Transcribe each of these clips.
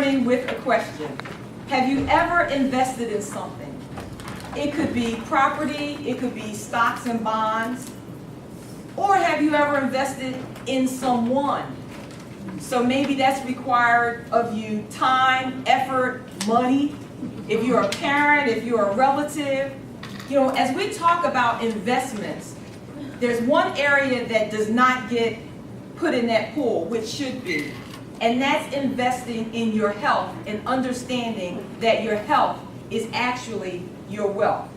morning with a question. Have you ever invested in something? It could be property, it could be stocks and bonds, or have you ever invested in someone? So maybe that's required of you time, effort, money. If you're a parent, if you're a relative. You know, as we talk about investments, there's one area that does not get put in that pool, which should be, and that's investing in your health and understanding that your health is actually your wealth.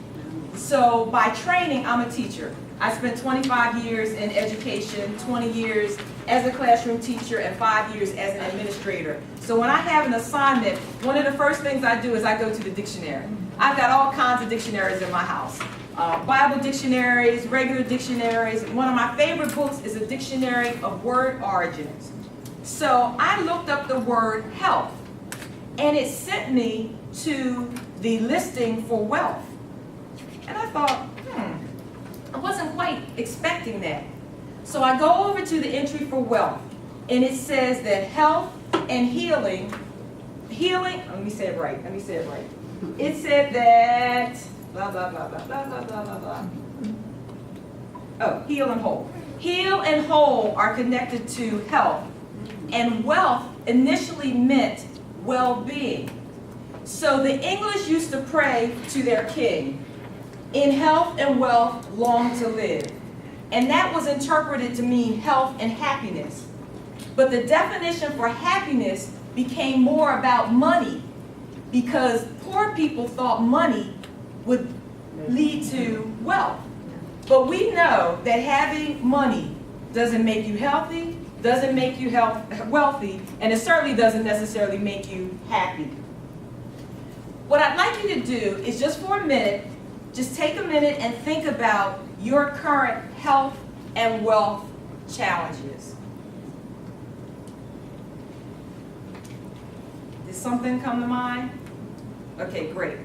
So by training, I'm a teacher. I spent 25 years in education, 20 years as a classroom teacher, and 5 years as an administrator. So when I have an assignment, one of the first things I do is I go to the dictionary. I've got all kinds of dictionaries in my house. Bible dictionaries, regular dictionaries. One of my favorite books is a dictionary of word origins. So I looked up the word health, and it sent me to the listing for wealth. And I thought, I wasn't quite expecting that. So I go over to the entry for wealth, and it says that health and healing, let me say it right. It said that, blah, blah, blah, blah, blah, blah, blah, blah, blah. Oh, heal and whole. Heal and whole are connected to health, and wealth initially meant well-being. So the English used to pray to their king, in health and wealth, long to live. And that was interpreted to mean health and happiness. But the definition for happiness became more about money, because poor people thought money would lead to wealth. But we know that having money doesn't make you healthy, doesn't make you wealthy, and it certainly doesn't necessarily make you happy. What I'd like you to do is just for a minute, just take a minute and think about your current health and wealth challenges. Did something come to mind? Okay, great.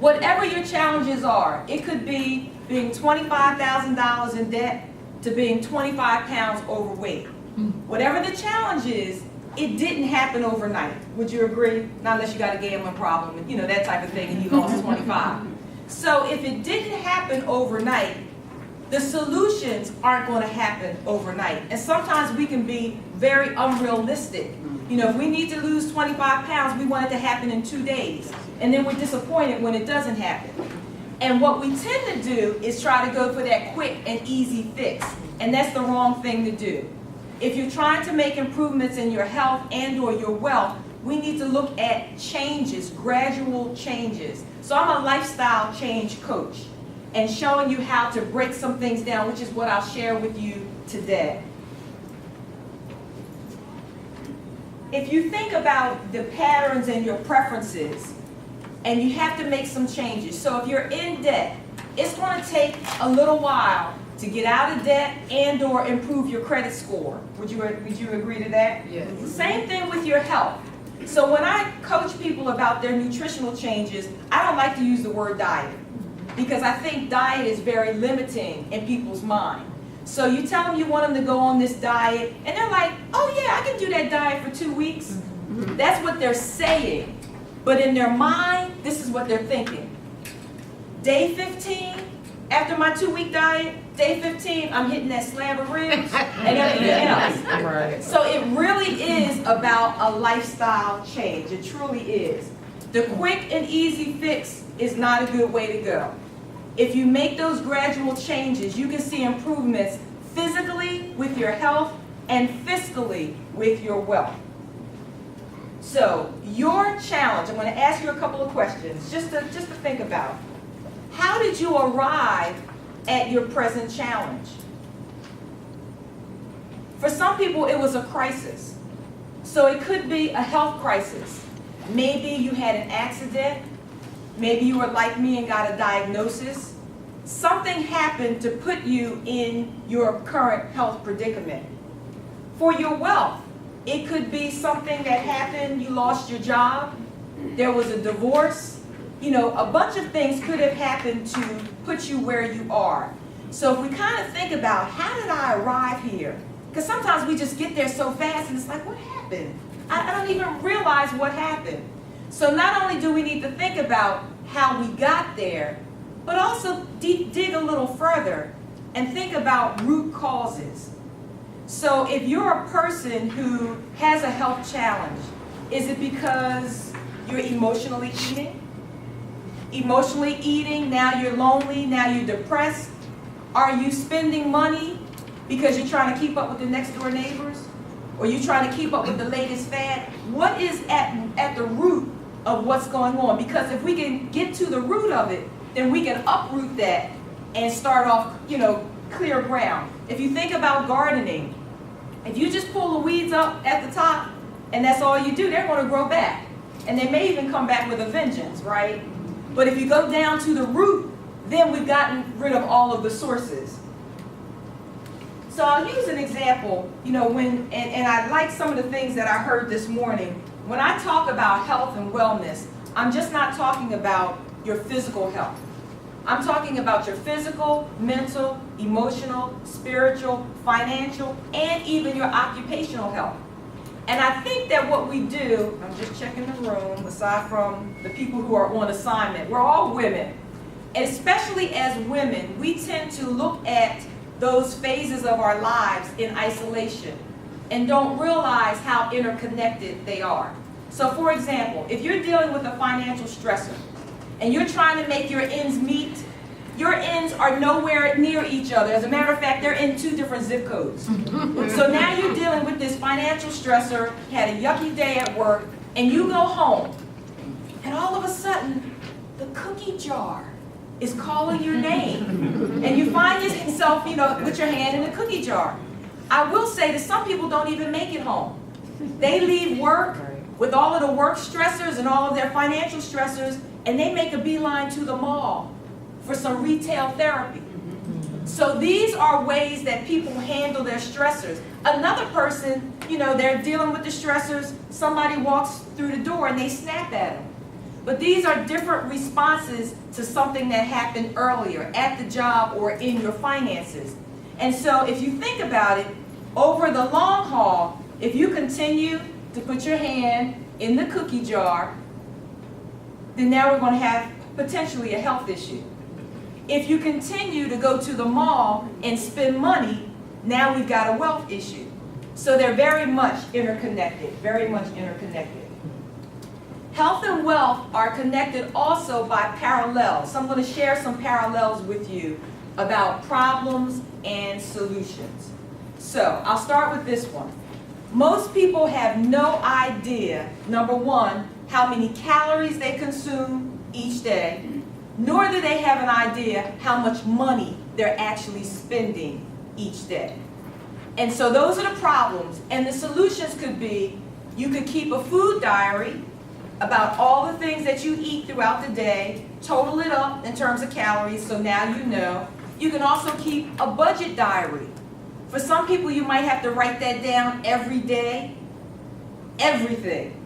Whatever your challenges are, it could be being $25,000 in debt to being 25 pounds overweight. Whatever the challenge is, it didn't happen overnight. Would you agree? Not unless you got a gambling problem, you know, that type of thing, and you lost 25. So if it didn't happen overnight, the solutions aren't going to happen overnight. And sometimes we can be very unrealistic. You know, if we need to lose 25 pounds, we want it to happen in 2 days. And then we're disappointed when it doesn't happen. And what we tend to do is try to go for that quick and easy fix. And that's the wrong thing to do. If you're trying to make improvements in your health and or your wealth, we need to look at changes, gradual changes. So I'm a lifestyle change coach and showing you how to break some things down, which is what I'll share with you today. If you think about the patterns and your preferences, and you have to make some changes. So if you're in debt, it's going to take a little while to get out of debt and or improve your credit score. Would you agree to that? Yes. Same thing with your health. So when I coach people about their nutritional changes, I don't like to use the word diet, because I think diet is very limiting in people's mind. So you tell them you want them to go on this diet, and they're like, oh yeah, I can do that diet for 2 weeks. That's what they're saying. But in their mind, this is what they're thinking. Day 15, after my 2-week diet, day 15, I'm hitting that slab of ribs and everything else. Right. So it really is about a lifestyle change. It truly is. The quick and easy fix is not a good way to go. If you make those gradual changes, you can see improvements physically with your health and fiscally with your wealth. So your challenge, I'm going to ask you a couple of questions just to think about. How did you arrive at your present challenge? For some people, it was a crisis. So it could be a health crisis. Maybe you had an accident. Maybe you were like me and got a diagnosis. Something happened to put you in your current health predicament. For your wealth, it could be something that happened, you lost your job, there was a divorce, you know, a bunch of things could have happened to put you where you are. So if we kind of think about, how did I arrive here? Because sometimes we just get there so fast and it's like, what happened? I don't even realize what happened. So not only do we need to think about how we got there, but also dig a little further and think about root causes. So if you're a person who has a health challenge, is it because you're emotionally eating? Emotionally eating, now you're lonely, now you're depressed? Are you spending money because you're trying to keep up with the next door neighbors? Or you're trying to keep up with the latest fad? What is at the root of what's going on? Because if we can get to the root of it, then we can uproot that and start off, clear ground. If you think about gardening, if you just pull the weeds up at the top and that's all you do, they're going to grow back. And they may even come back with a vengeance, right? But if you go down to the root, then we've gotten rid of all of the sources. So I'll use an example, and I like some of the things that I heard this morning. When I talk about health and wellness, I'm just not talking about your physical health. I'm talking about your physical, mental, emotional, spiritual, financial, and even your occupational health. And I think that what we do, I'm just checking the room, aside from the people who are on assignment, we're all women. And especially as women, we tend to look at those phases of our lives in isolation and don't realize how interconnected they are. So for example, if you're dealing with a financial stressor and you're trying to make your ends meet, your ends are nowhere near each other. As a matter of fact, they're in 2 different zip codes. So now you're dealing with this financial stressor, had a yucky day at work, and you go home, and all of a sudden, the cookie jar is calling your name. And you find yourself, with your hand in the cookie jar. I will say that some people don't even make it home. They leave work with all of the work stressors and all of their financial stressors, and they make a beeline to the mall for some retail therapy. So these are ways that people handle their stressors. Another person, they're dealing with the stressors, somebody walks through the door and they snap at them. But these are different responses to something that happened earlier at the job or in your finances. And so if you think about it, over the long haul, if you continue to put your hand in the cookie jar, then now we're going to have potentially a health issue. If you continue to go to the mall and spend money, now we've got a wealth issue. So they're very much interconnected, very much interconnected. Health and wealth are connected also by parallels. So I'm going to share some parallels with you about problems and solutions. So I'll start with this one. Most people have no idea, number one, how many calories they consume each day, nor do they have an idea how much money they're actually spending each day. And so those are the problems. And the solutions could be, you could keep a food diary about all the things that you eat throughout the day, total it up in terms of calories, so now you know. You can also keep a budget diary. For some people, you might have to write that down every day. Everything.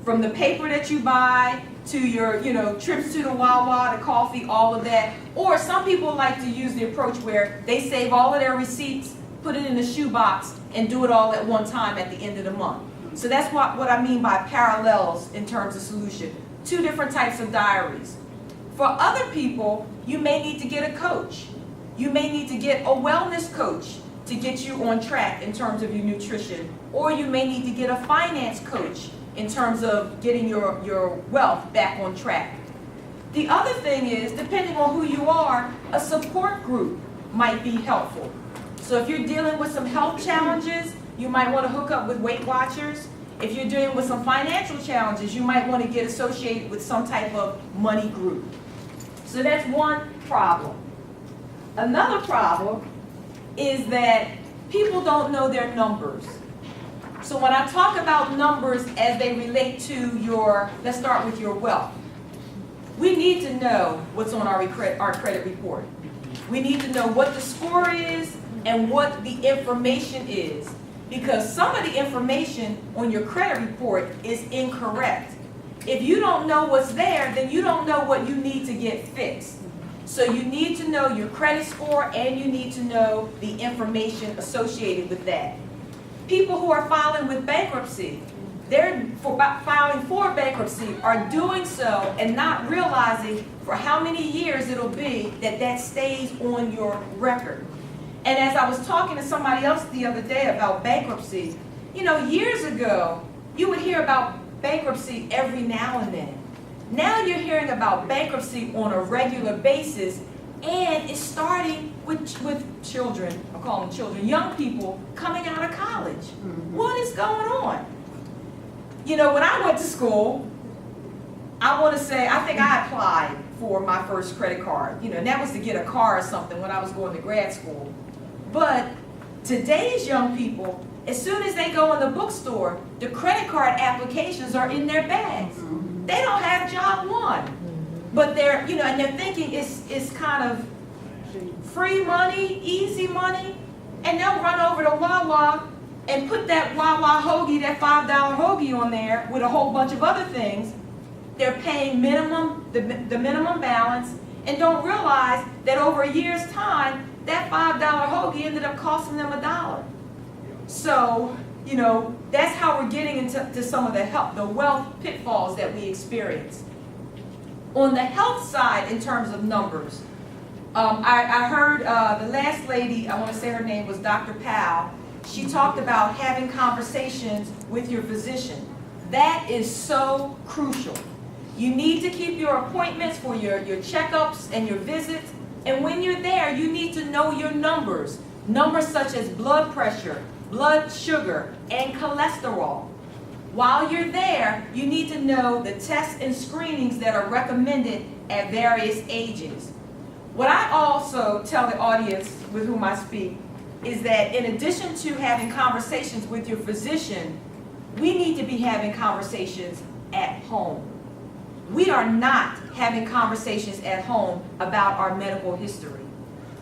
From the paper that you buy to your, trips to the Wawa, the coffee, all of that. Or some people like to use the approach where they save all of their receipts, put it in a shoebox, and do it all at one time at the end of the month. So that's what I mean by parallels in terms of solution. 2 different types of diaries. For other people, you may need to get a coach. You may need to get a wellness coach to get you on track in terms of your nutrition. Or you may need to get a finance coach in terms of getting your wealth back on track. The other thing is, depending on who you are, a support group might be helpful. So if you're dealing with some health challenges, you might want to hook up with Weight Watchers. If you're dealing with some financial challenges, you might want to get associated with some type of money group. So that's one problem. Another problem is that people don't know their numbers. So when I talk about numbers as they relate to let's start with your wealth. We need to know what's on our credit report. We need to know what the score is and what the information is. Because some of the information on your credit report is incorrect. If you don't know what's there, then you don't know what you need to get fixed. So you need to know your credit score and you need to know the information associated with that. People who are filing with bankruptcy, they're filing for bankruptcy are doing so and not realizing for how many years it'll be that stays on your record. And as I was talking to somebody else the other day about bankruptcy, you know, years ago, you would hear about bankruptcy every now and then. Now you're hearing about bankruptcy on a regular basis, and it's starting with children, I call them children, young people coming out of college. What is going on? You know, when I went to school, I want to say, I think I applied for my first credit card. You know, and that was to get a car or something when I was going to grad school. But today's young people, as soon as they go in the bookstore, the credit card applications are in their bags. They don't have job one. But they're, you know, and they're thinking it's kind of free money, easy money, and they'll run over to Wawa and put that Wawa hoagie, that $5 hoagie on there with a whole bunch of other things. They're paying the minimum balance and don't realize that over a year's time, that $5 hoagie ended up costing them $1. So, you know, that's how we're getting into some of the wealth pitfalls that we experience. On the health side, in terms of numbers, I heard the last lady, I want to say her name was Dr. Powell, she talked about having conversations with your physician. That is so crucial. You need to keep your appointments for your checkups and your visits. And when you're there, you need to know your numbers. Numbers such as blood pressure, blood sugar, and cholesterol. While you're there, you need to know the tests and screenings that are recommended at various ages. What I also tell the audience with whom I speak is that in addition to having conversations with your physician, we need to be having conversations at home. We are not having conversations at home about our medical history.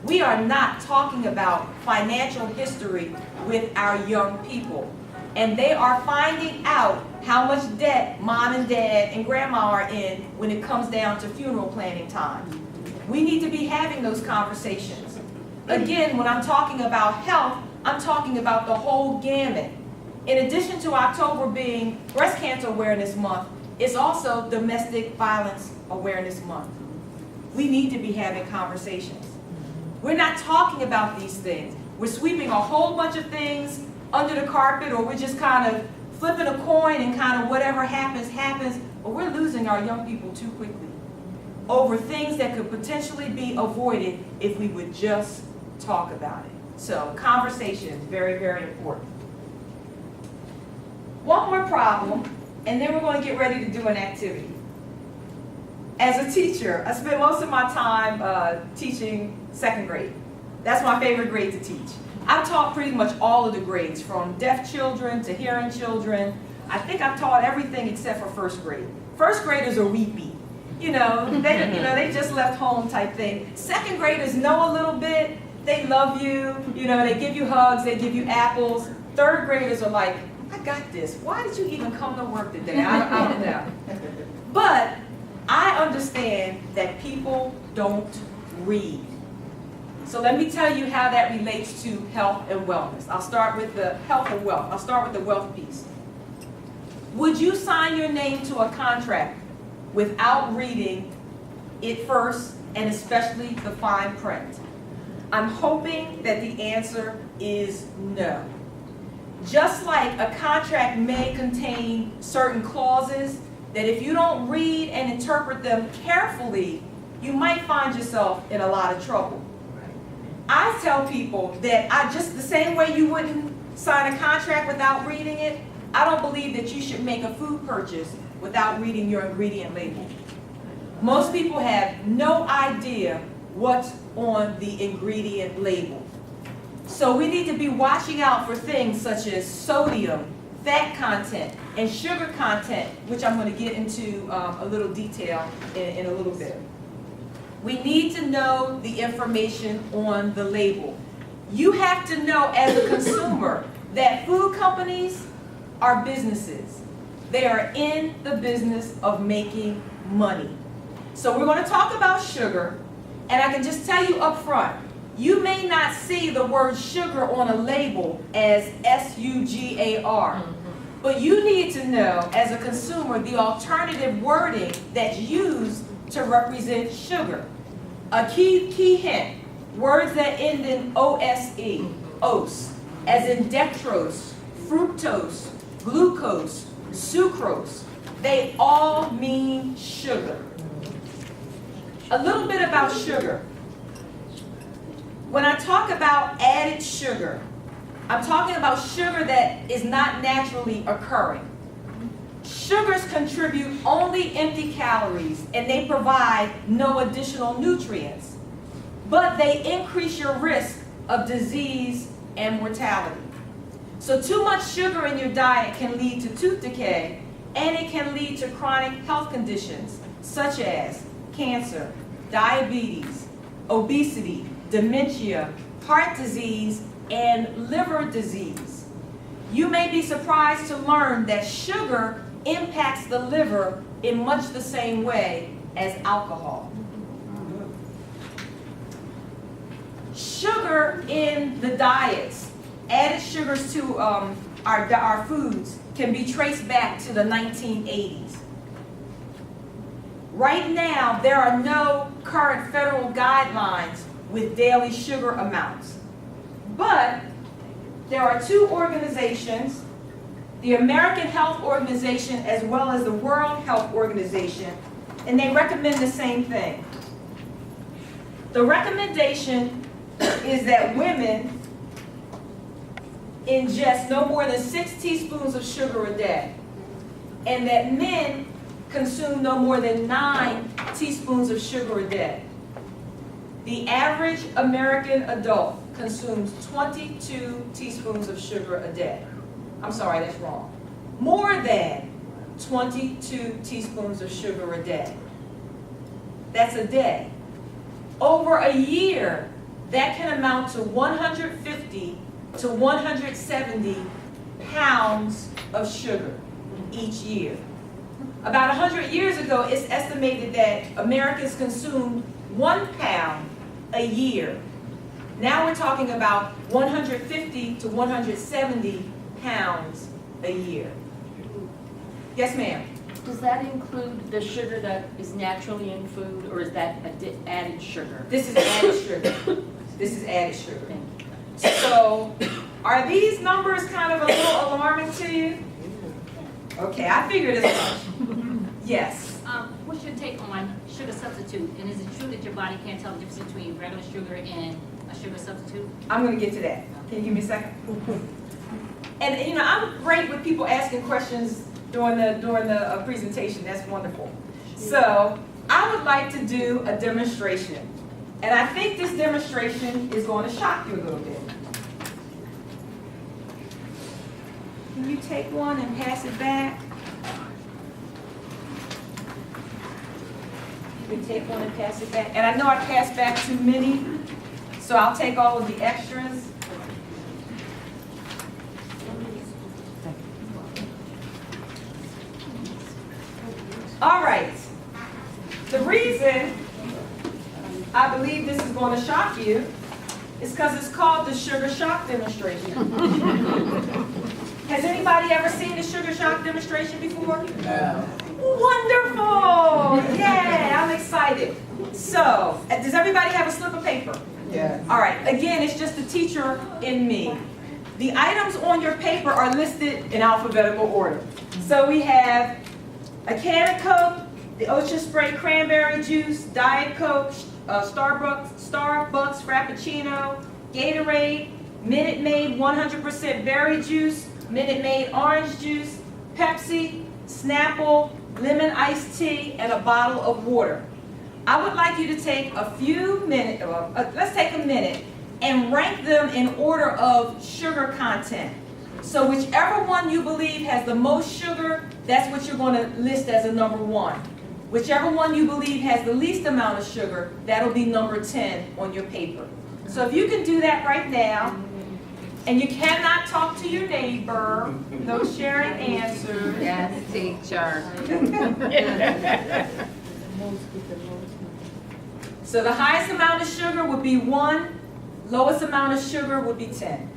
We are not talking about financial history with our young people. And they are finding out how much debt mom and dad and grandma are in when it comes down to funeral planning time. We need to be having those conversations. Again, when I'm talking about health, I'm talking about the whole gamut. In addition to October being Breast Cancer Awareness Month, it's also Domestic Violence Awareness Month. We need to be having conversations. We're not talking about these things. We're sweeping a whole bunch of things under the carpet, or we're just kind of flipping a coin and kind of whatever happens, happens, but we're losing our young people too quickly over things that could potentially be avoided if we would just talk about it. So conversation is very, very important. One more problem, and then we're going to get ready to do an activity. As a teacher, I spend most of my time teaching second grade. That's my favorite grade to teach. I've taught pretty much all of the grades, from deaf children to hearing children. I think I've taught everything except for first grade. First graders are weepy. They just left home type thing. Second graders know a little bit. They love you. They give you hugs. They give you apples. Third graders are like, I got this. Why did you even come to work today? I don't know. But I understand that people don't read. So let me tell you how that relates to health and wellness. I'll start with the health and wealth. I'll start with the wealth piece. Would you sign your name to a contract without reading it first, and especially the fine print? I'm hoping that the answer is no. Just like a contract may contain certain clauses that if you don't read and interpret them carefully, you might find yourself in a lot of trouble. I tell people that the same way you wouldn't sign a contract without reading it, I don't believe that you should make a food purchase without reading your ingredient label. Most people have no idea what's on the ingredient label. So we need to be watching out for things such as sodium, fat content, and sugar content, which I'm going to get into a little detail in a little bit. We need to know the information on the label. You have to know as a consumer that food companies are businesses. They are in the business of making money. So we're going to talk about sugar, and I can just tell you up front, you may not see the word sugar on a label as S-U-G-A-R. But you need to know, as a consumer, the alternative wording that's used to represent sugar. A key hint, words that end in OSE, os, as in dextrose, fructose, glucose, sucrose. They all mean sugar. A little bit about sugar. When I talk about added sugar, I'm talking about sugar that is not naturally occurring. Sugars contribute only empty calories and they provide no additional nutrients, but they increase your risk of disease and mortality. So too much sugar in your diet can lead to tooth decay, and it can lead to chronic health conditions such as cancer, diabetes, obesity, dementia, heart disease, and liver disease. You may be surprised to learn that sugar impacts the liver in much the same way as alcohol. Sugar in the diets, added sugars to our foods, can be traced back to the 1980s. Right now, there are no current federal guidelines with daily sugar amounts. But there are two organizations, the American Health Organization as well as the World Health Organization, and they recommend the same thing. The recommendation is that women ingest no more than 6 teaspoons of sugar a day, and that men consume no more than 9 teaspoons of sugar a day. The average American adult consumes 22 teaspoons of sugar a day. I'm sorry, that's wrong. More than 22 teaspoons of sugar a day. That's a day. Over a year, that can amount to 150 to 170 pounds of sugar each year. About 100 years ago, it's estimated that Americans consumed 1 pound a year. Now we're talking about 150 to 170 pounds a year. Yes, ma'am? Does that include the sugar that is naturally in food, or is that added sugar? This is added sugar. This is added sugar. So, are these numbers kind of a little alarming to you? Okay, I figured as much. Yes. What's your take on sugar substitute? And is it true that your body can't tell the difference between regular sugar and a sugar substitute? I'm going to get to that. Can you give me a second? And you know, I'm great with people asking questions during the presentation. That's wonderful. So I would like to do a demonstration, and I think this demonstration is going to shock you a little bit. Can you take one and pass it back? You can take one and pass it back. And I know I passed back too many, so I'll take all of the extras. All right. The reason I believe this is going to shock you is because it's called the sugar shock demonstration. Has anybody ever seen the sugar shock demonstration before? No. Wonderful! Yay! I'm excited. So, does everybody have a slip of paper? Yeah. All right. Again, it's just the teacher in me. The items on your paper are listed in alphabetical order. So we have a can of Coke, the Ocean Spray cranberry juice, Diet Coke, Starbucks Frappuccino, Gatorade, Minute Maid 100% berry juice, Minute Maid orange juice, Pepsi, Snapple, lemon iced tea, and a bottle of water. I would like you to take a few minutes, let's take a minute, and rank them in order of sugar content. So whichever one you believe has the most sugar, that's what you're going to list as a number 1. Whichever one you believe has the least amount of sugar, that'll be number 10 on your paper. So if you can do that right now, and you cannot talk to your neighbor, no sharing answers. Yes, teacher. So the highest amount of sugar would be 1, lowest amount of sugar would be 10.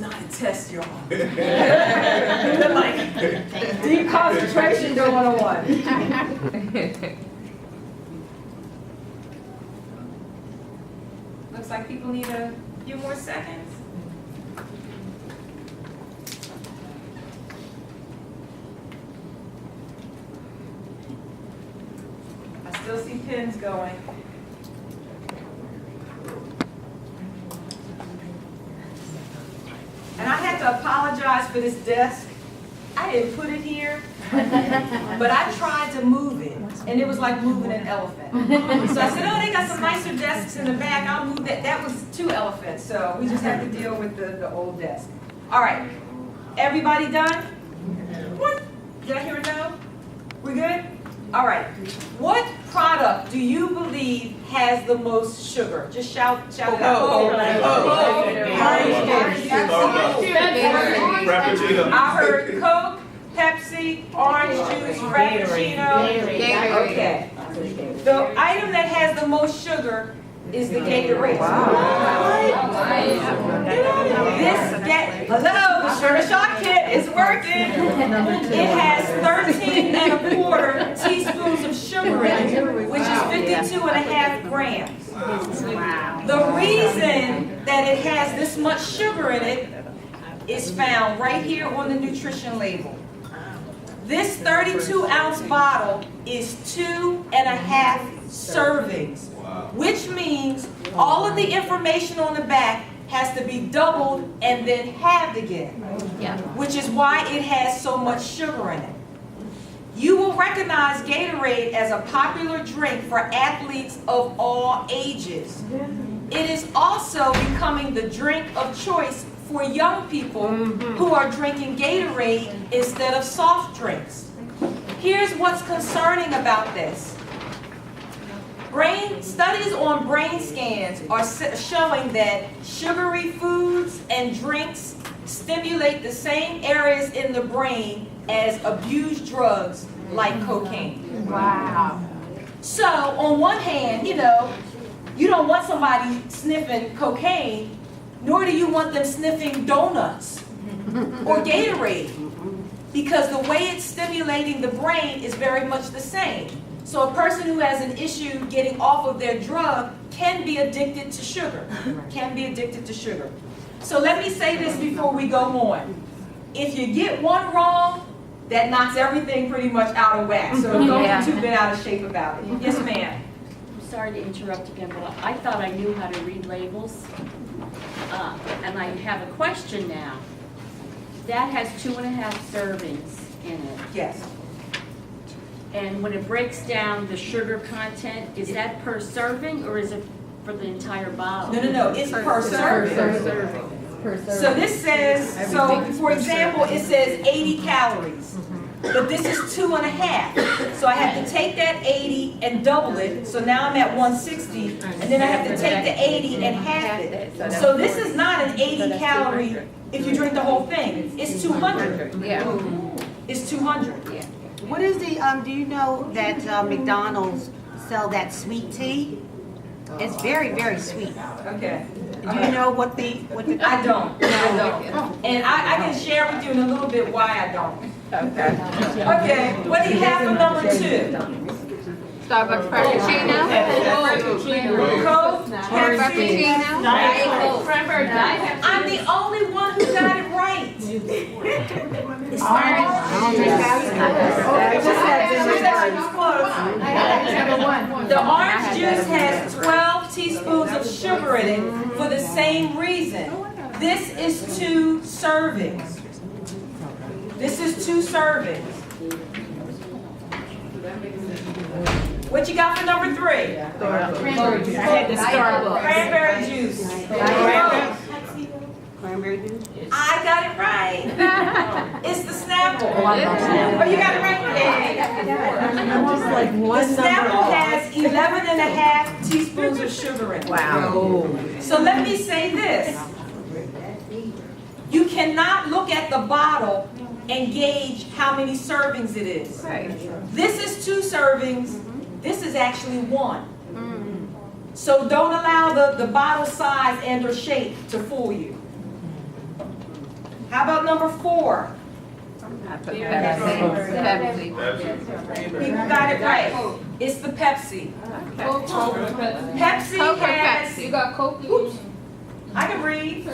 not a test, y'all. They're like, deep concentration to 101. Looks like people need a few more seconds. I still see pins going. And I had to apologize for this desk. I didn't put it here, but I tried to move it, and it was like moving an elephant. So I said, oh, they got some nicer desks in the back, I'll move that. That was 2 elephants, so we just had to deal with the old desk. All right, everybody done? What? Did I hear a no? We good? All right. What product do you believe has the most sugar? Just shout it out. Frappuccino. I heard Coke, Pepsi, orange juice, Frappuccino. Okay. The item that has the most sugar is the Gatorade. Hello, the Sugar Shock Kit is working. It has 13¼ teaspoons of sugar in it, which is 52½ grams. The reason that it has this much sugar in it is found right here on the nutrition label. This 32-ounce bottle is 2½ servings, which means all of the information on the back has to be doubled and then halved again, which is why it has so much sugar in it. You will recognize Gatorade as a popular drink for athletes of all ages. It is also becoming the drink of choice for young people who are drinking Gatorade instead of soft drinks. Here's what's concerning about this. Studies on brain scans are showing that sugary foods and drinks stimulate the same areas in the brain as abused drugs like cocaine. Wow. So on one hand, you don't want somebody sniffing cocaine, nor do you want them sniffing donuts or Gatorade, because the way it's stimulating the brain is very much the same. So a person who has an issue getting off of their drug can be addicted to sugar, So let me say this before we go on. If you get one wrong, that knocks everything pretty much out of whack. So don't get too bent out of shape about it. Yes, ma'am. I'm sorry to interrupt again, but I thought I knew how to read labels. And I have a question now. That has 2½ servings in it. Yes. And when it breaks down the sugar content, is that per serving or is it for the entire bottle? No. It's per serving. So this says, for example, it says 80 calories. But this is 2½. So I have to take that 80 and double it. So now I'm at 160. And then I have to take the 80 and half it. So this is not an 80 calorie if you drink the whole thing. It's 200. It's 200. What is the, do you know that McDonald's sell that sweet tea? It's very, very sweet. Okay. Do you know what the? I don't. And I can share with you in a little bit why I don't. Okay. Okay, what do you have for number 2? Starbucks Frappuccino. Coke, Pepsi. I'm the only one who got it right. It's The orange juice has 12 teaspoons of sugar in it for the same reason. This is 2 servings. What you got for number 3? Cranberry juice. I had the Starbucks. Cranberry juice. Cranberry juice? I got it right. It's the Snapple. Oh, you got it right? Yeah. The Snapple has 11½ teaspoons of sugar in it. Wow. So let me say this. You cannot look at the bottle and gauge how many servings it is. This is 2 servings. This is actually 1. So don't allow the bottle size and or shape to fool you. How about number 4? I put Pepsi. People got it right. It's the Pepsi. Pepsi Coke or has, Pepsi? got Coke? I can read.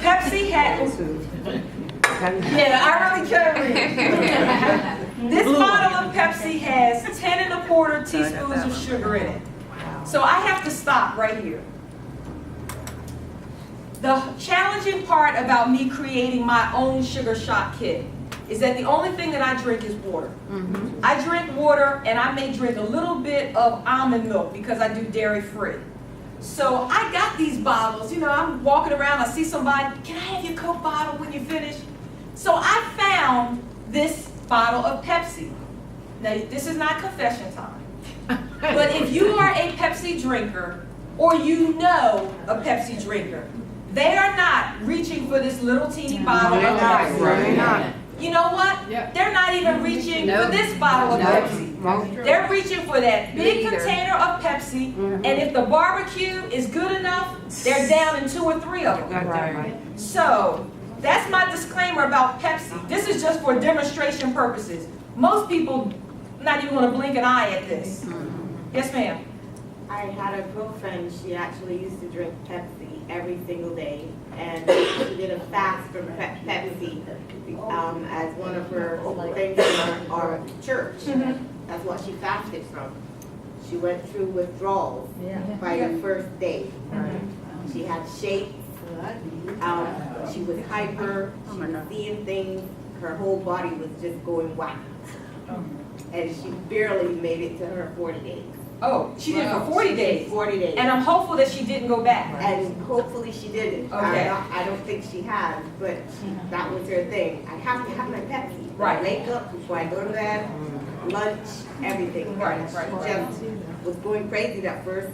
Pepsi has, yeah, I really can read. This bottle of Pepsi has 10 1/4 teaspoons of sugar in it. So I have to stop right here. The challenging part about me creating my own sugar shot kit is that the only thing that I drink is water. I drink water, and I may drink a little bit of almond milk because I do dairy free. So I got these bottles, you know, I'm walking around, I see somebody, can I have your Coke bottle when you finish? So I found this bottle of Pepsi. Now, this is not confession time. But if you are a Pepsi drinker, or you know a Pepsi drinker, they are not reaching for this little teeny bottle of Pepsi. You know what? They're not even reaching for this bottle of Pepsi. They're reaching for that big container of Pepsi, and if the barbecue is good enough, they're down in 2 or 3 of them. So, that's my disclaimer about Pepsi. This is just for demonstration purposes. Most people not even going to blink an eye at this. Yes, ma'am. I had a girlfriend, she actually used to drink Pepsi every single day, and she did a fast from Pepsi as one of her things in our church. That's what she fasted from. She went through withdrawals by the first day. She had shakes, she was hyper, she was seeing things, her whole body was just going wild. And she barely made it to her 40 days. Oh, she did it for 40 days. 40 days. And I'm hopeful that she didn't go back. And hopefully she didn't. Okay. I don't think she has, but that was her thing. I have to have my Pepsi. Right. I wake up before I go to bed, lunch, everything. Right, And right, she right. just was going crazy that first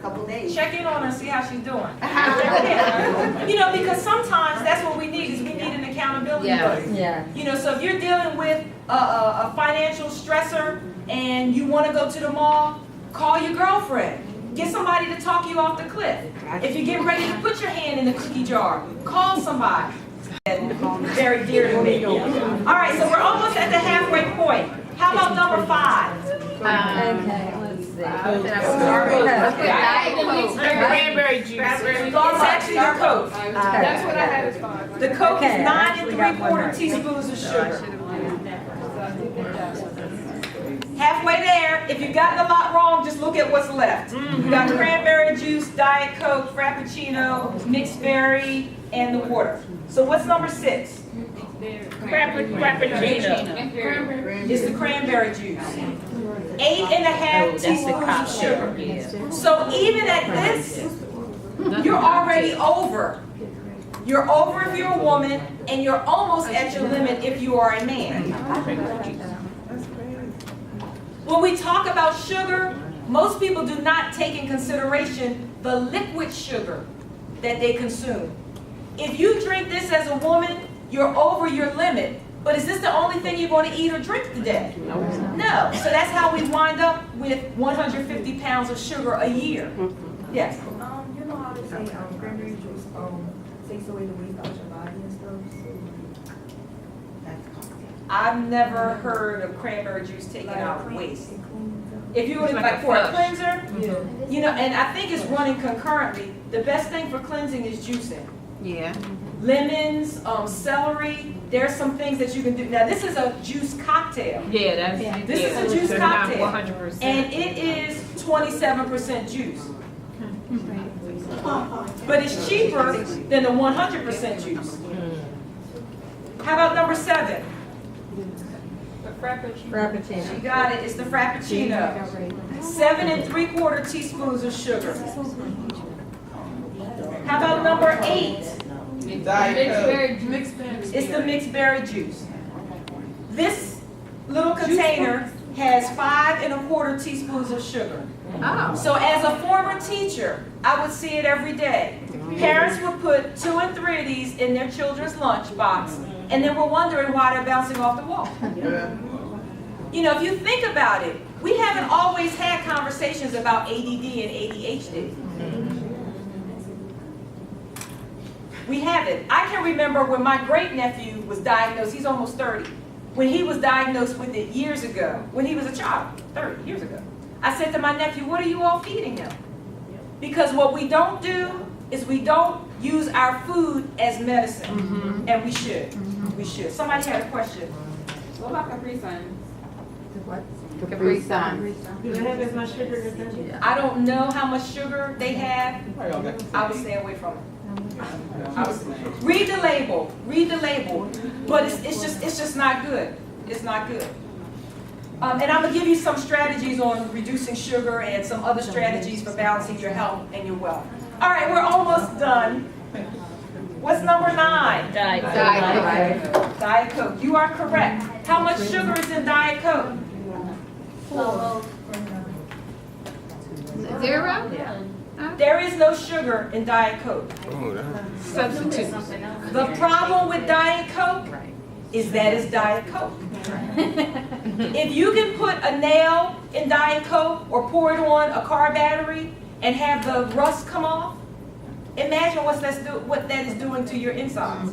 couple days. Check in on her and see how she's doing. You know, because sometimes that's what we need, is we need an accountability buddy. Yeah. You know, so if you're dealing with a financial stressor and you want to go to the mall, call your girlfriend. Get somebody to talk you off the cliff. If you get ready to put your hand in the cookie jar, call somebody. Very dear to me. All right, so we're almost at the halfway point. How about number 5? Okay, let's see. Cranberry juice. It's actually the Coke. That's what I had as far. The Coke is 9 3/4 teaspoons of sugar. Halfway there. If you've gotten a lot wrong, just look at what's left. You got cranberry juice, Diet Coke, Frappuccino, mixed berry, and the water. So what's number 6? Frappuccino. It's the cranberry juice. 8 1/2 teaspoons of sugar. So even at this, you're already over. You're over if you're a woman, and you're almost at your limit if you are a man. When we talk about sugar, most people do not take in consideration the liquid sugar that they consume. If you drink this as a woman, you're over your limit. But is this the only thing you're going to eat or drink today? No. So that's how we wind up with 150 pounds of sugar a year. Yes? You know how they say cranberry juice takes away the waste out of your body and stuff? I've never heard of cranberry juice taking out waste. It cleans up. If you were like for a cleanser, you know, and I think it's running concurrently. The best thing for cleansing is juicing. Yeah. Lemons, celery, there's some things that you can do. Now this is a juice cocktail. Yeah, that's. This is a juice cocktail. 100%. And it is 27% juice. But it's cheaper than the 100% juice. How about number 7? Frappuccino. You got it, it's the Frappuccino. 7 3/4 teaspoons of sugar. How about number 8? It's the mixed berry juice. This little container has 5 1/4 teaspoons of sugar. Oh. So as a former teacher, I would see it every day. Parents would put 2 and 3 of these in their children's lunch box, and then we're wondering why they're bouncing off the wall. You know, if you think about it, we haven't always had conversations about ADD and ADHD. We haven't. I can remember when my great nephew was diagnosed, he's almost 30, when he was diagnosed with it years ago, when he was a child, 30 years ago. I said to my nephew, what are you all feeding him? Because what we don't do is we don't use our food as medicine, and we should. We should. Somebody had a question. What about Capri Suns? What? Capri Sun. Do they have as much sugar as that? I don't know how much sugar they have. I would stay away from it. Read the label. Read the label. But it's just not good. It's not good. And I'm gonna give you some strategies on reducing sugar and some other strategies for balancing your health and your wealth. All right, we're almost done. What's number 9? Diet Coke. Diet Coke. You are correct. How much sugar is in Diet Coke? 0? There is no sugar in Diet Coke. Substitute. The problem with Diet Coke is that it's Diet Coke. If you can put a nail in Diet Coke or pour it on a car battery and have the rust come off, imagine what that is doing to your insides.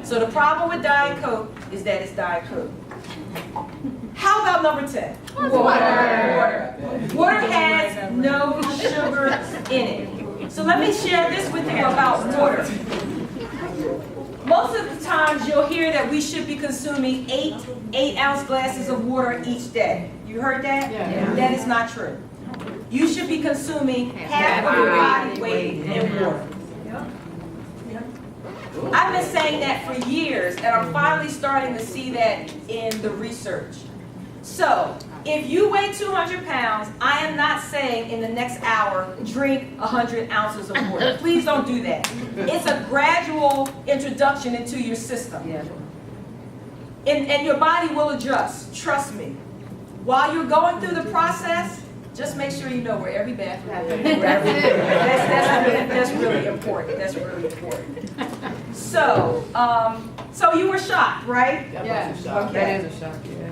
So the problem with Diet Coke is that it's Diet Coke. How about number 10? Water. Water has no sugar in it. So let me share this with you about water. Most of the times you'll hear that we should be consuming 8-ounce glasses of water each day. You heard that? Yeah. That is not true. You should be consuming half of your body weight in water. I've been saying that for years, and I'm finally starting to see that in the research. So, if you weigh 200 pounds, I am not saying in the next hour, drink 100 ounces of water. Please don't do that. It's a gradual introduction into your system. And your body will adjust, trust me. While you're going through the process, just make sure you know where every bathroom is. That's really important. That's really important. So, so you were shocked, right? Yeah. Okay. That is a shock, yeah.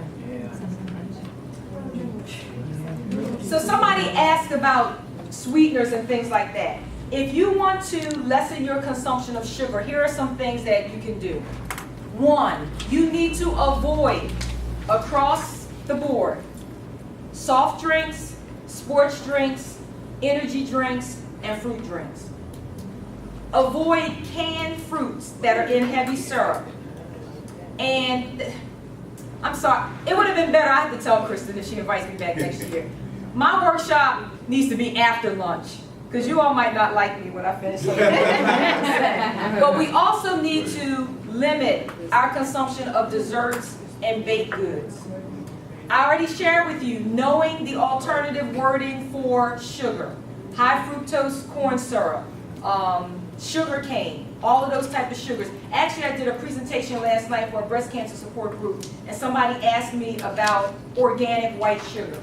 So somebody asked about sweeteners and things like that. If you want to lessen your consumption of sugar, here are some things that you can do. 1, you need to avoid, across the board, soft drinks, sports drinks, energy drinks, and fruit drinks. Avoid canned fruits that are in heavy syrup. And I'm sorry, it would have been better, I have to tell Kristen if she invites me back next year. My workshop needs to be after lunch, because you all might not like me when I finish. But we also need to limit our consumption of desserts and baked goods. I already shared with you, knowing the alternative wording for sugar, high fructose corn syrup, sugar cane, all of those type of sugars. Actually, I did a presentation last night for a breast cancer support group, and somebody asked me about organic white sugar.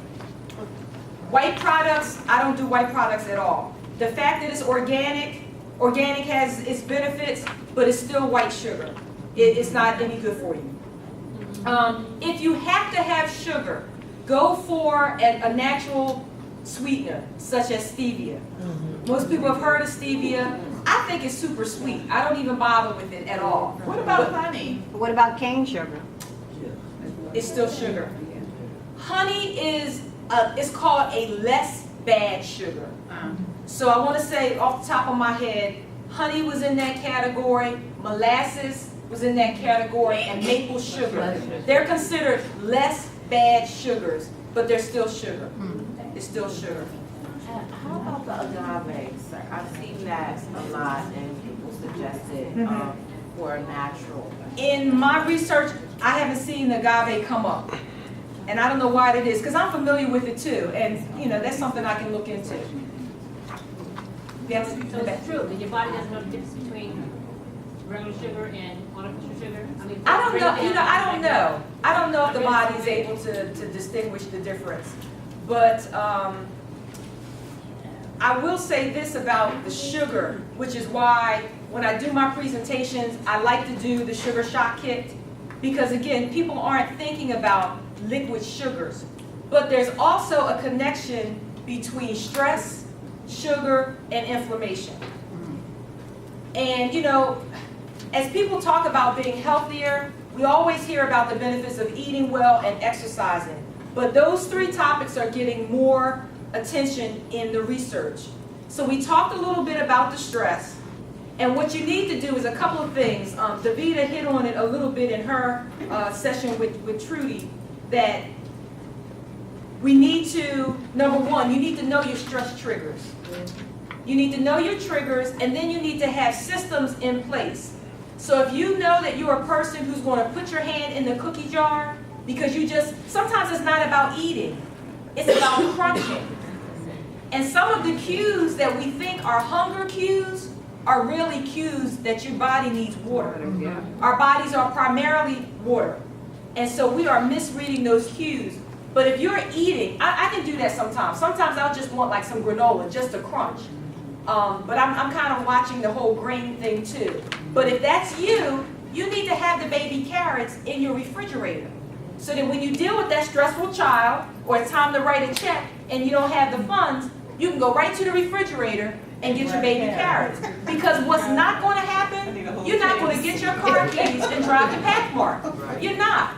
White products, I don't do white products at all. The fact that it's organic has its benefits, but it's still white sugar. It's not any good for you. If you have to have sugar, go for a natural sweetener, such as stevia. Most people have heard of stevia. I think it's super sweet. I don't even bother with it at all. What about honey? What about cane sugar? It's still sugar. Honey is it's called a less bad sugar. So I want to say off the top of my head, honey was in that category, molasses was in that category, and maple sugar. They're considered less bad sugars, but they're still sugar. It's still sugar. How about the agave, sir? I've seen that a lot, and people suggest it for natural. In my research, I haven't seen the agave come up. And I don't know why it is, because I'm familiar with it too. And, you know, that's something I can look into. Yes? So it's true that your body doesn't know the difference between regular sugar and artificial sugar? I mean, I don't know, you know, I don't know. I don't know if the body's able to distinguish the difference. But I will say this about the sugar, which is why when I do my presentations, I like to do the sugar shock kit. Because again, people aren't thinking about liquid sugars. But there's also a connection between stress, sugar, and inflammation. And you know, as people talk about being healthier, we always hear about the benefits of eating well and exercising. But those three topics are getting more attention in the research. So we talked a little bit about the stress. And what you need to do is a couple of things. Davida hit on it a little bit in her session with Trudy, that we need to, number one, you need to know your stress triggers. You need to know your triggers, and then you need to have systems in place. So if you know that you're a person who's going to put your hand in the cookie jar, because sometimes it's not about eating, it's about crunching. And some of the cues that we think are hunger cues are really cues that your body needs water. Our bodies are primarily water. And so we are misreading those cues. But if you're eating, I can do that sometimes. Sometimes I'll just want like some granola just to crunch. But I'm kind of watching the whole grain thing too. But if that's you, you need to have the baby carrots in your refrigerator. So that when you deal with that stressful child, or it's time to write a check and you don't have the funds, you can go right to the refrigerator and get your baby carrots. Because what's not going to happen, you're not going to get your car keys and drive to Pathmark. You're not.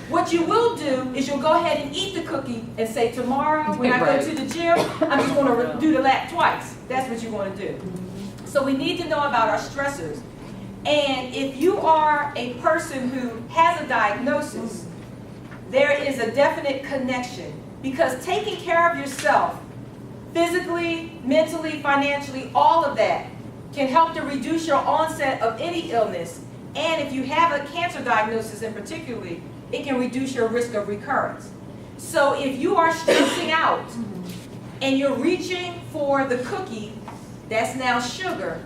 What you will do is you'll go ahead and eat the cookie and say, tomorrow when I go to the gym, I'm just going to do the lap twice. That's what you want to do. So we need to know about our stressors. And if you are a person who has a diagnosis, there is a definite connection. Because taking care of yourself, physically, mentally, financially, all of that can help to reduce your onset of any illness. And if you have a cancer diagnosis in particularly, it can reduce your risk of recurrence. So if you are stressing out and you're reaching for the cookie that's now sugar,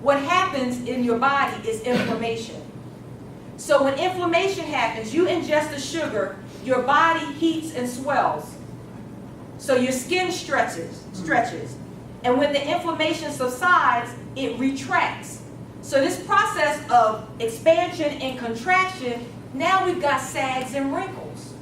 what happens in your body is inflammation. So when inflammation happens, you ingest the sugar, your body heats and swells. So your skin stretches. And when the inflammation subsides, it retracts. So this process of expansion and contraction, now we've got sags and wrinkles.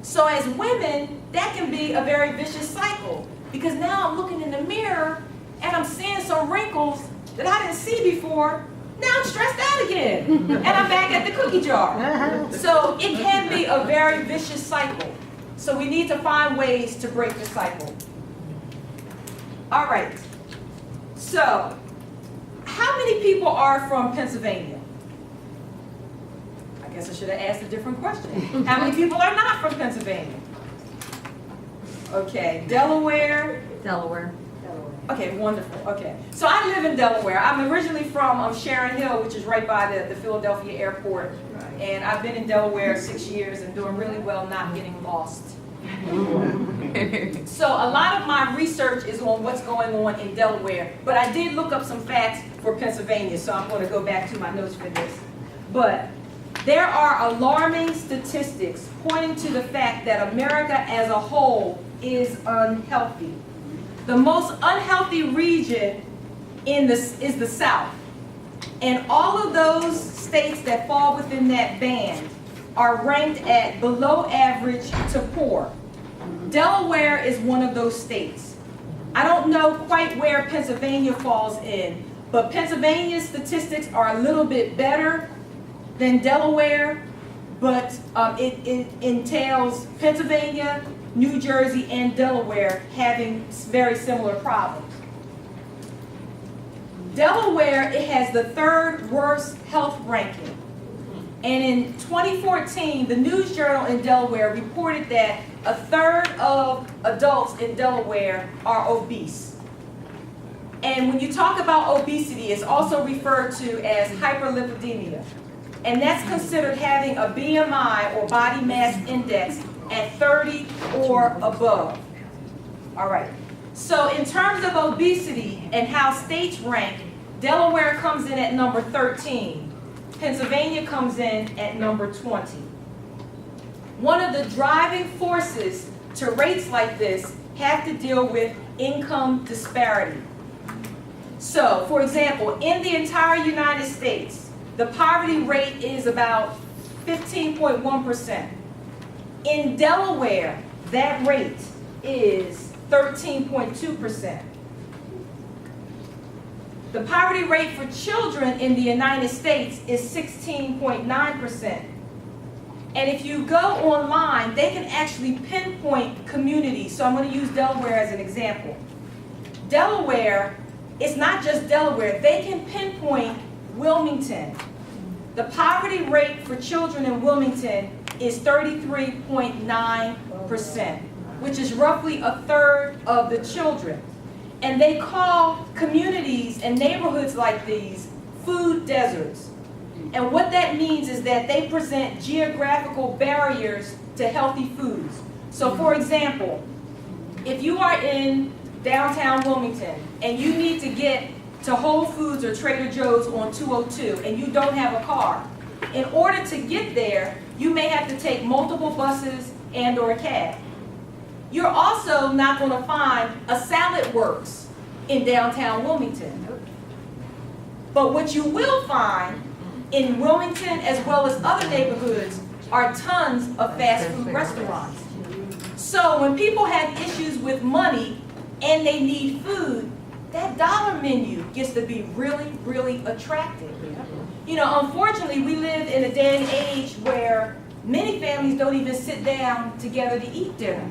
So as women, that can be a very vicious cycle. Because now I'm looking in the mirror and I'm seeing some wrinkles that I didn't see before. Now I'm stressed out again. And I'm back at the cookie jar. So it can be a very vicious cycle. So we need to find ways to break the cycle. All right. So, how many people are from Pennsylvania? I guess I should have asked a different question. How many people are not from Pennsylvania? Okay, Delaware. Delaware. Okay, wonderful. Okay, so I live in Delaware. I'm originally from Sharon Hill, which is right by the Philadelphia airport. And I've been in Delaware 6 years and doing really well not getting lost. So a lot of my research is on what's going on in Delaware, but I did look up some facts for Pennsylvania, so I'm going to go back to my notes for this. But there are alarming statistics pointing to the fact that America as a whole is unhealthy. The most unhealthy region is the South. And all of those states that fall within that band are ranked at below average to poor. Delaware is one of those states. I don't know quite where Pennsylvania falls in, but Pennsylvania's statistics are a little bit better than Delaware, but it entails Pennsylvania, New Jersey, and Delaware having very similar problems. Delaware, it has the third worst health ranking. And in 2014, the News Journal in Delaware reported that a third of adults in Delaware are obese. And when you talk about obesity, it's also referred to as hyperlipidemia. And that's considered having a BMI or body mass index at 30 or above. All right. So in terms of obesity and how states rank, Delaware comes in at number 13. Pennsylvania comes in at number 20. One of the driving forces to rates like this have to deal with income disparity. So, for example, in the entire United States, the poverty rate is about 15.1%. In Delaware, that rate is 13.2%. The poverty rate for children in the United States is 16.9%. And if you go online, they can actually pinpoint communities. So I'm going to use Delaware as an example. Delaware, it's not just Delaware, they can pinpoint Wilmington. The poverty rate for children in Wilmington is 33.9%, which is roughly a third of the children. And they call communities and neighborhoods like these food deserts. And what that means is that they present geographical barriers to healthy foods. So for example, if you are in downtown Wilmington and you need to get to Whole Foods or Trader Joe's on 202 and you don't have a car, in order to get there, you may have to take multiple buses and or a cab. You're also not going to find a Salad Works in downtown Wilmington. But what you will find in Wilmington as well as other neighborhoods are tons of fast food restaurants. So when people have issues with money and they need food, that dollar menu gets to be really, really attractive. You know, unfortunately, we live in a day and age where many families don't even sit down together to eat dinner.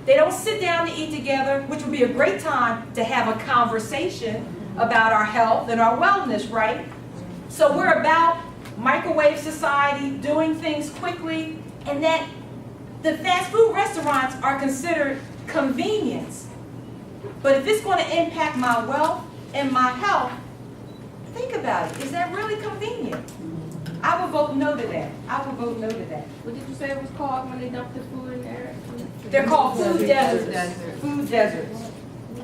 They don't sit down to eat together, which would be a great time to have a conversation about our health and our wellness, right? So we're about microwave society, doing things quickly, and that the fast food restaurants are considered convenience. But if it's going to impact my wealth and my health, think about it. Is that really convenient? I would vote no to that. I would vote no to that. What did you say it was called when they dumped the food in there? They're called food deserts. Food deserts.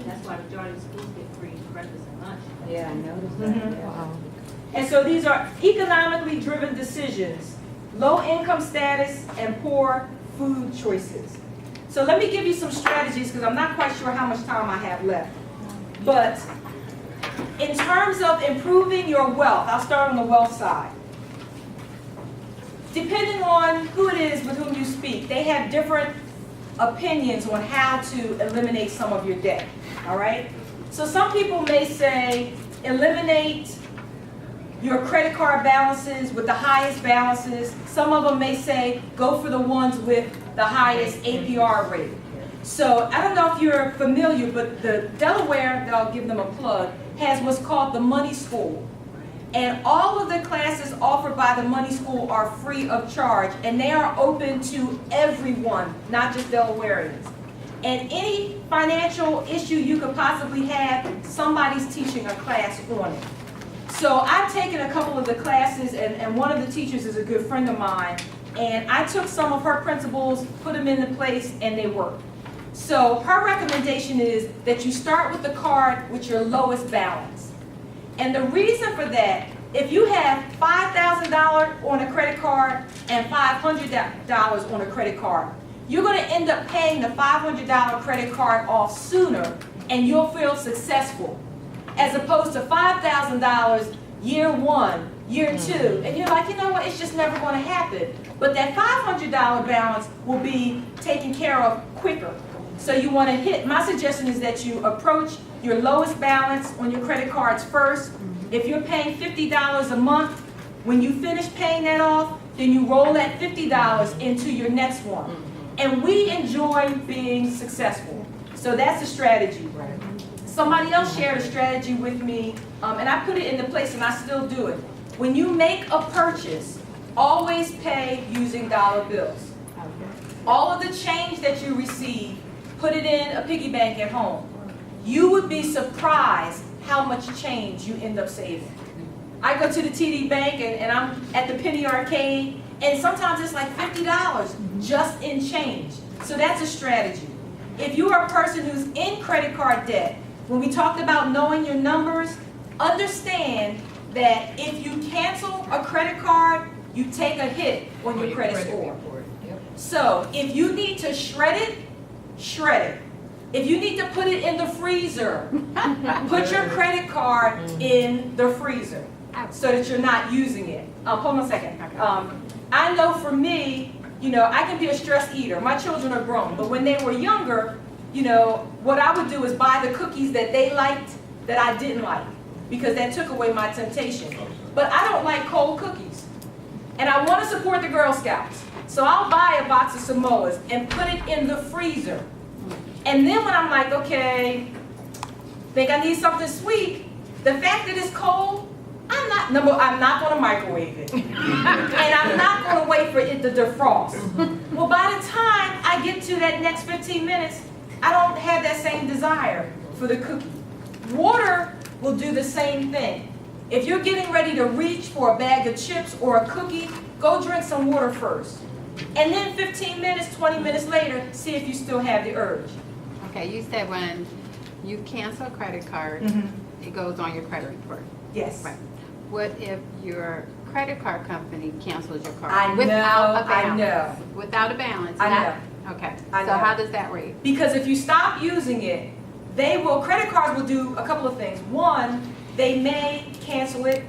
That's why the majority of schools get free breakfast and lunch. Yeah, I noticed Mhm. that. And so these are economically driven decisions, low income status, and poor food choices. So let me give you some strategies because I'm not quite sure how much time I have left. But in terms of improving your wealth, I'll start on the wealth side. Depending on who it is with whom you speak, they have different opinions on how to eliminate some of your debt, all right? So some people may say eliminate your credit card balances with the highest balances. Some of them may say go for the ones with the highest APR rate. So I don't know if you're familiar, but the Delaware, that I'll give them a plug, has what's called the Money School. And all of the classes offered by the Money School are free of charge, and they are open to everyone, not just Delawareans. And any financial issue you could possibly have, somebody's teaching a class on it. So I've taken a couple of the classes, and one of the teachers is a good friend of mine, and I took some of her principles, put them into place, and they work. So her recommendation is that you start with the card with your lowest balance. And the reason for that, if you have $5,000 on a credit card and $500 on a credit card, you're going to end up paying the $500 credit card off sooner, and you'll feel successful. As opposed to $5,000 year one, year two, and you're like, you know what, it's just never going to happen. But that $500 balance will be taken care of quicker. So you want to hit, my suggestion is that you approach your lowest balance on your credit cards first. If you're paying $50 a month, when you finish paying that off, then you roll that $50 into your next one. And we enjoy being successful. So that's a strategy. Somebody else shared a strategy with me, and I put it into place and I still do it. When you make a purchase, always pay using dollar bills. All of the change that you receive, put it in a piggy bank at home. You would be surprised how much change you end up saving. I go to the TD Bank and I'm at the Penny Arcade, and sometimes it's like $50 just in change. So that's a strategy. If you are a person who's in credit card debt, when we talked about knowing your numbers, understand that if you cancel a credit card, you take a hit on your credit score. So if you need to shred it, shred it. If you need to put it in the freezer, put your credit card in the freezer so that you're not using it. Hold on a second. I know for me, I can be a stress eater. My children are grown, but when they were younger, what I would do is buy the cookies that they liked that I didn't like. because that took away my temptation. But I don't like cold cookies. And I want to support the Girl Scouts. So I'll buy a box of Samoas and put it in the freezer. And then when I'm like, okay, think I need something sweet, the fact that it's cold, I'm not going to microwave it. And I'm not going to wait for it to defrost. Well, by the time I get to that next 15 minutes, I don't have that same desire for the cookie. Water will do the same thing. If you're getting ready to reach for a bag of chips or a cookie, go drink some water first. And then 15 minutes, 20 minutes later, see if you still have the urge. Okay, you said when you cancel a credit card, it goes on your credit report. Yes. Right. What if your credit card company cancels your card I without a balance? I know. Without a balance? I not- know. Okay, I so know. how does that rate? Because if you stop using it, credit cards will do a couple of things. One, they may cancel it.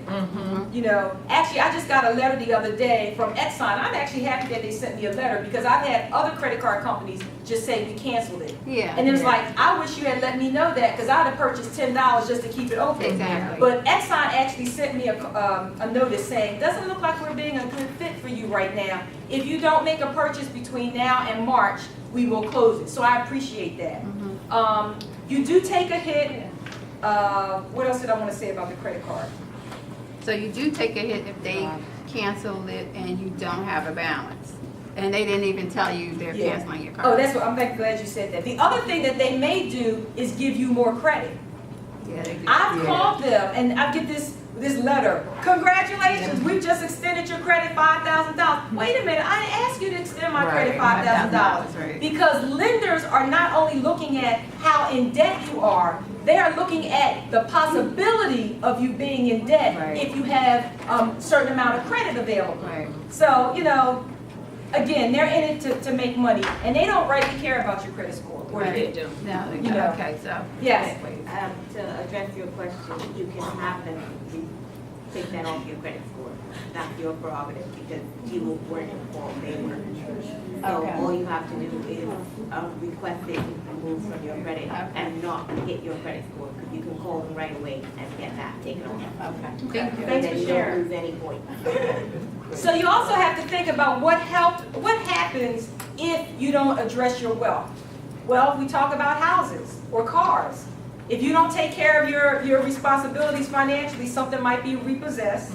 You know, actually, I just got a letter the other day from Exxon. I'm actually happy that they sent me a letter because I've had other credit card companies just say we canceled it. Yeah. And it was like, I wish you had let me know that because I'd have purchased $10 just to keep it open. Exactly. But Exxon actually sent me a notice saying, doesn't look like we're being a good fit for you right now. If you don't make a purchase between now and March, we will close it. So I appreciate that. You do take a hit. What else did I want to say about the credit card? So you do take a hit if they cancel it and you don't have a balance. And they didn't even tell you they're canceling your card. Oh, that's what I'm glad you said that. The other thing that they may do is give you more credit. Yeah, they do. I've called them and I get this letter. Congratulations, we've just extended your credit $5,000. Wait a minute, I didn't ask you to extend my credit $5,000. Right. Because lenders are not only looking at how in debt you are, they are looking at the possibility of you being in debt if you have a certain amount of credit available. Right. So, you know, again, they're in it to make money, and they don't rightly care about your credit score. Or Right. they do. No, they You don't. know. Okay, so. Yes. To address your question, you can have them take that off your credit score. That's your prerogative because you weren't informed, they weren't. So all you have to do is request it removed from your credit and not hit your credit score because you can call them right away and get that taken off. Okay. Thank you. Thanks And for you sharing. don't lose any points. So you also have to think about what happens if you don't address your wealth. Well, we talk about houses or cars. If you don't take care of your responsibilities financially, something might be repossessed,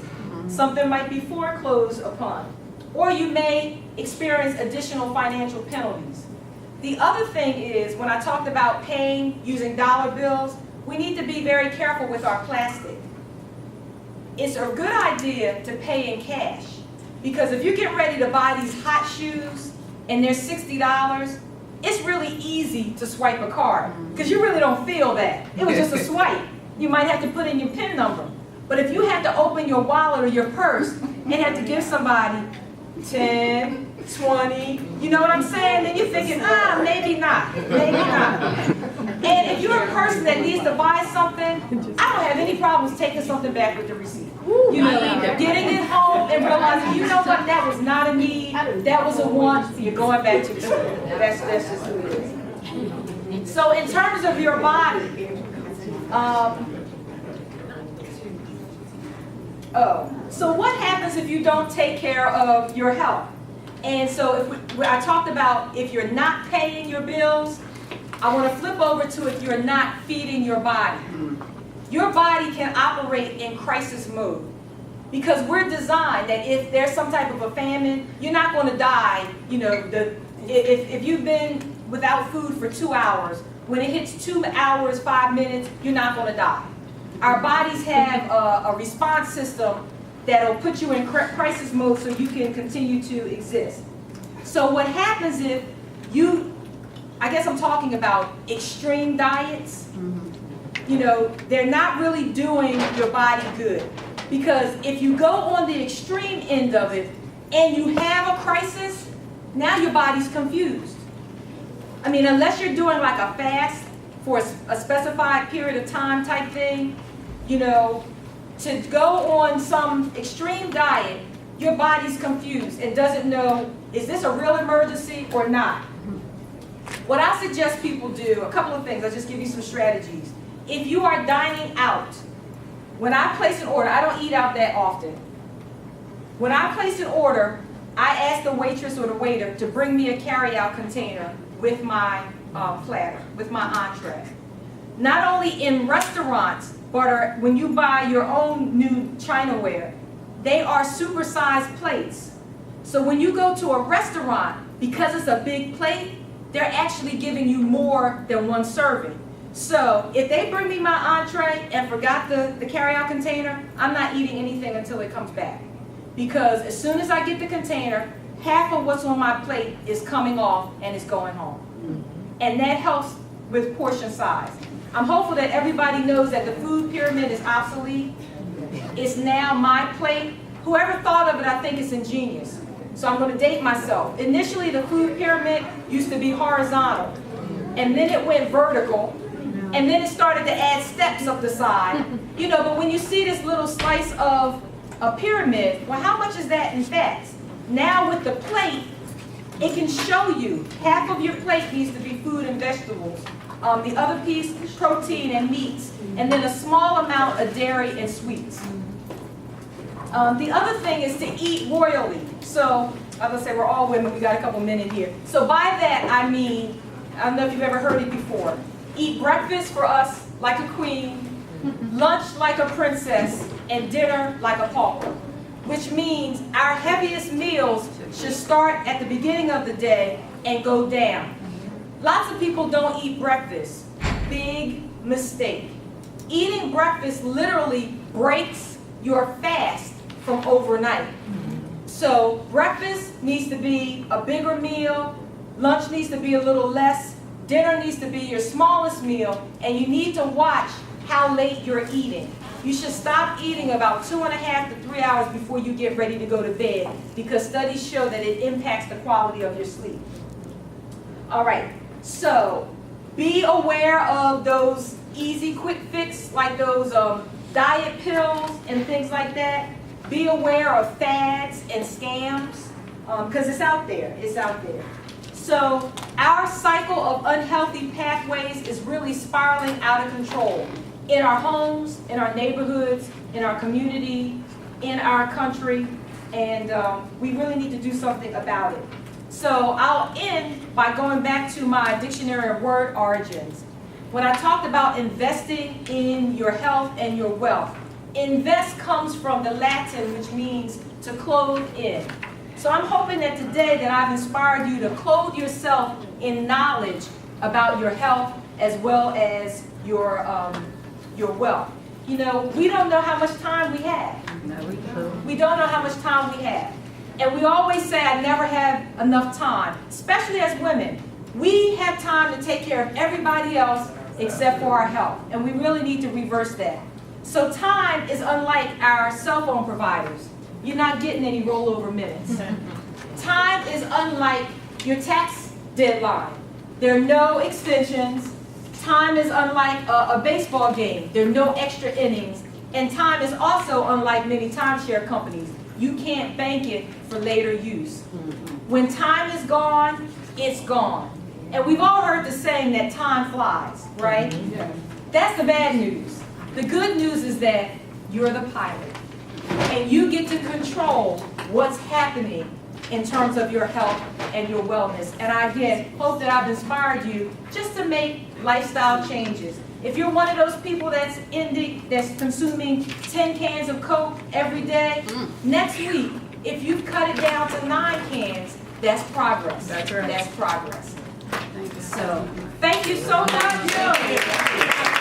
something might be foreclosed upon, or you may experience additional financial penalties. The other thing is, when I talked about paying using dollar bills, we need to be very careful with our plastic. It's a good idea to pay in cash, because if you get ready to buy these hot shoes and they're $60, it's really easy to swipe a card because you really don't feel that. It was just a swipe. You might have to put in your PIN number. But if you have to open your wallet or your purse and have to give somebody 10, 20, you know what I'm saying? Then you're thinking, maybe not, maybe not. And if you're a person that needs to buy something, I don't have any problems taking something back with the receipt. You know, getting it home and realizing, you know what, that was not a need, that was a want, you're going back to the store. That's just who it is. So in terms of your body, so what happens if you don't take care of your health? And so I talked about if you're not paying your bills, I want to flip over to if you're not feeding your body. Your body can operate in crisis mode because we're designed that if there's some type of a famine, you're not going to die. You know, if you've been without food for 2 hours, when it hits 2 hours, 5 minutes, you're not going to die. Our bodies have a response system that'll put you in crisis mode so you can continue to exist. So what happens if I guess I'm talking about extreme diets. You know, they're not really doing your body good. Because if you go on the extreme end of it and you have a crisis, now your body's confused. I mean, unless you're doing like a fast for a specified period of time type thing, you know, to go on some extreme diet, your body's confused and doesn't know, is this a real emergency or not? What I suggest people do, a couple of things, I'll just give you some strategies. If you are dining out, when I place an order, I don't eat out that often. When I place an order, I ask the waitress or the waiter to bring me a carry-out container with my platter, with my entree. Not only in restaurants, but when you buy your own new Chinaware, they are supersized plates. So when you go to a restaurant, because it's a big plate, they're actually giving you more than one serving. So if they bring me my entree and forgot the carry-out container, I'm not eating anything until it comes back. Because as soon as I get the container, half of what's on my plate is coming off and it's going home. And that helps with portion size. I'm hopeful that everybody knows that the food pyramid is obsolete. It's now my plate. Whoever thought of it, I think it's ingenious. So I'm going to date myself. Initially, the food pyramid used to be horizontal, and then it went vertical, and then it started to add steps up the side. You know, but when you see this little slice of a pyramid, well, how much is that in fats? Now with the plate, it can show you half of your plate needs to be food and vegetables. The other piece, protein and meats, and then a small amount of dairy and sweets. The other thing is to eat royally. So, I'm going to say we're all women, we got a couple men in here. So by that, I mean, I don't know if you've ever heard it before. Eat breakfast for us like a queen, lunch like a princess, and dinner like a pauper. Which means our heaviest meals should start at the beginning of the day and go down. Lots of people don't eat breakfast. Big mistake. Eating breakfast literally breaks your fast from overnight. So breakfast needs to be a bigger meal, lunch needs to be a little less, dinner needs to be your smallest meal, and you need to watch how late you're eating. You should stop eating about 2.5 to 3 hours before you get ready to go to bed, because studies show that it impacts the quality of your sleep. All right, so be aware of those easy quick fix, like those diet pills and things like that. Be aware of fads and scams, because it's out there, it's out there. So our cycle of unhealthy pathways is really spiraling out of control. In our homes, in our neighborhoods, in our community, in our country, and we really need to do something about it. So I'll end by going back to my dictionary of word origins. When I talked about investing in your health and your wealth, invest comes from the Latin, which means to clothe in. So I'm hoping that today that I've inspired you to clothe yourself in knowledge about your health as well as your wealth. You know, we don't know how much time we have. No, we don't. We don't know how much time we have. And we always say, I never have enough time, especially as women. We have time to take care of everybody else except for our health. And we really need to reverse that. So time is unlike our cell phone providers. You're not getting any rollover minutes. Time is unlike your tax deadline. There are no extensions. Time is unlike a baseball game. There are no extra innings. And time is also unlike many timeshare companies. You can't bank it for later use. When time is gone, it's gone. And we've all heard the saying that time flies, right? That's the bad news. The good news is that you're the pilot. And you get to control what's happening in terms of your health and your wellness. And I, again, hope that I've inspired you just to make lifestyle changes. If you're one of those people that's consuming 10 cans of Coke every day, next week, if you cut it down to 9 cans, that's progress. That's right. That's progress. Thank you. So, thank you so much.